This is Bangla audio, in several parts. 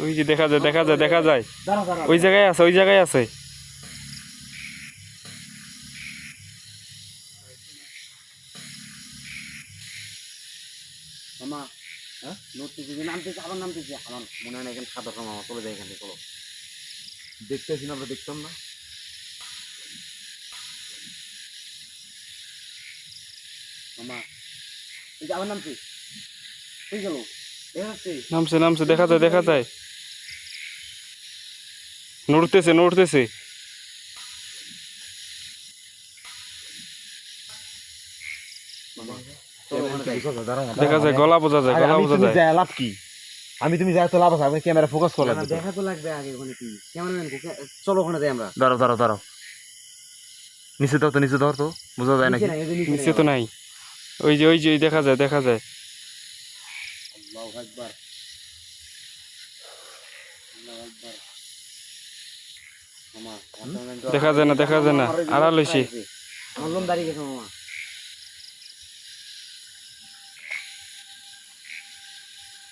ওই যে দেখা যায় দেখা যায় দেখা যায়, দাঁড়া দাঁড়া ওই জায়গায় আছে ওই জায়গায় আছে। মামা। হ্যাঁ নড়তেছে যে নামতেছে আবার নামতেছে আমার মনে হয় না এখানে খাবার মামা চলে যায় এখান থেকে চলো দেখতেছি না আমরা দেখতাম না মামা এই যে আবার নামছে হয়ে গেল দেখা যাচ্ছে নামছে নামছে দেখা যায় দেখা যায়, নড়তেছে নড়তেছে। মামা চলো ওখানে যাই। দেখা যায় গলা বোঝা যায় গলা বোঝা যায়। লাভ কি? আমি তুমি যাই তো লাভ আছে, আমি ক্যামেরা ফোকাস না, করলাম। না, দেখা তো লাগবে আগে ওখানে কি ক্যামেরাম্যান চলো ওখানে যাই আমরা দাঁড়াও দাঁড়াও দাঁড়াও, নিচে দাও তো, নিচে ধর তো, বোঝা যায় নাকি? নিচে নাই, এই যে নিচে নিচে তো নাই, ওই যে ওই যে দেখা যায় দেখা যায়। আল্লাহু আকবার আল্লাহু আকবার মামা ক্যামেরাম্যান তো দেখা যায় না দেখা যায় না, আড়াল হইছে। আমার লোম দাঁড়িয়ে গেছে মামা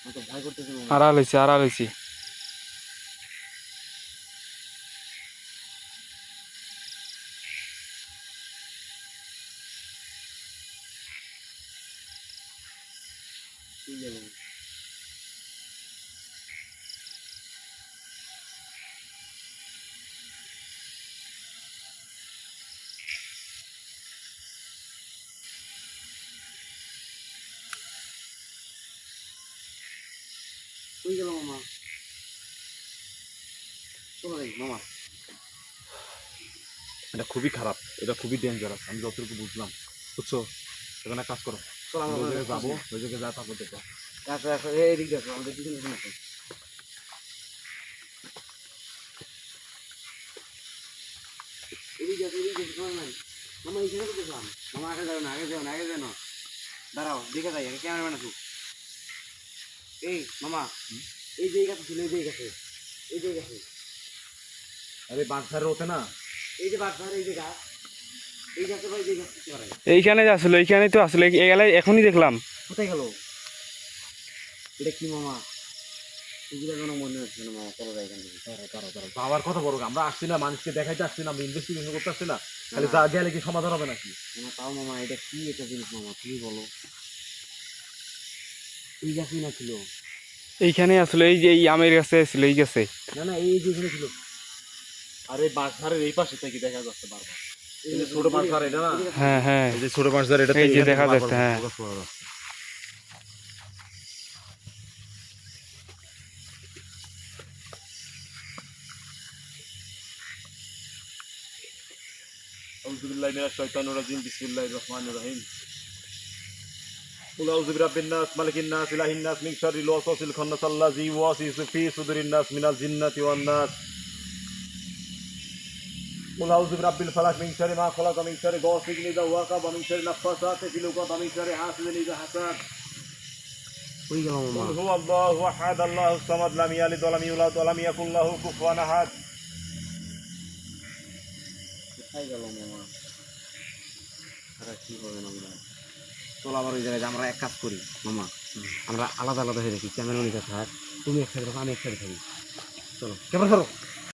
আমি তো ভয় করতেছি মামা আড়াল হইছে আড়াল হইছে। কি গেল কই গেল মামা চলো যাই মামা এটা খুবই খারাপ, এটা খুবই ডেঞ্জারাস, আমি যতটুকু বুঝলাম, বুঝছো? এখানে কাজ করো, চলো আমরা ওই ওখানে জায়গায় যাবো, যাবো ওই জায়গায় যা তারপর দেখো। আসো আসো এইদিক দেখো আমাদের পিছনে পিছনে আসো এদিকে আসো এদিকে আসো ক্যামেরাম্যান মামা এইখানে তো দেখলাম মামা আগে যাও না আগে যাও না আগে যাও না দাঁড়াও দেখে যাই আগে ক্যামেরাম্যান আসুক এই মামা এই যে এই গাছে ছিল এই যে এই গাছে এই যে এই গাছে আরে বাঘধারে ওঠে না, এই যে বাঘ এই যে গাছ এই গাছে ভাই যে গাছ কি করে এইখানে যে আসলে এইখানেই তো আসলে এগুলাই এখনই দেখলাম। কোথায় গেল এটা কি মামা এগুলো যেন মনে হচ্ছে না মামা চলো যাই এখান থেকে দাঁড়াও দাঁড়াও দাঁড়াও, যাওয়ার কথা বলো, আমরা আসছি না মানুষকে দেখাইতে আসছি না, আমরা ইনভেস্টিগেশন করতে আসছি না, খালি যা গেলে কি সমাধান হবে নাকি? মামা তাও মামা এটা কি এটা জিনিস মামা তুমি বলো এই গাছই না ছিল এইখানে আসলে এই যে এই আমের গাছে ছিল এই গাছে। না না এই যে এখানে ছিল আরে বাঘধারের এই পাশে থেকে দেখা যাচ্ছে বারবার, এই যে ছোট বাঘধার এটা না, হ্যাঁ হ্যাঁ এই যে ছোট বাঘধার এটা এই যে থেকে দেখা বারবার যাচ্ছে, হ্যাঁ। focus করা যাচ্ছে। أعوذ بالله من الشيطان الرجيم بسم الله الرحمن الرحيم قل أعوذ برب الناس ملك الناس إله الناس من شر الوسواس الخناس الذي يوسوس في صدور الناس من الجنة والناس قل أعوذ برب الفلق من شر ما خلق من شر غاسق إذا وقب ومن شر النفاثات في العقد ومن شر حاسد إذا حسد ওই গেল মামা قل هو الله أحد الله الصمد لم يلد ولم يولد ولم يكن له كفوا أحد কোথায় গেল মামা আরে কি হবে না মামা চলো আবার ওই জায়গায় আমরা এক কাজ করি মামা আমরা আলাদা আলাদা হয়ে দেখি ক্যামেরা নিতে থাক তুমি এক সাইডে আমি এক সাইডে থাকি চলো ক্যামেরা ধরো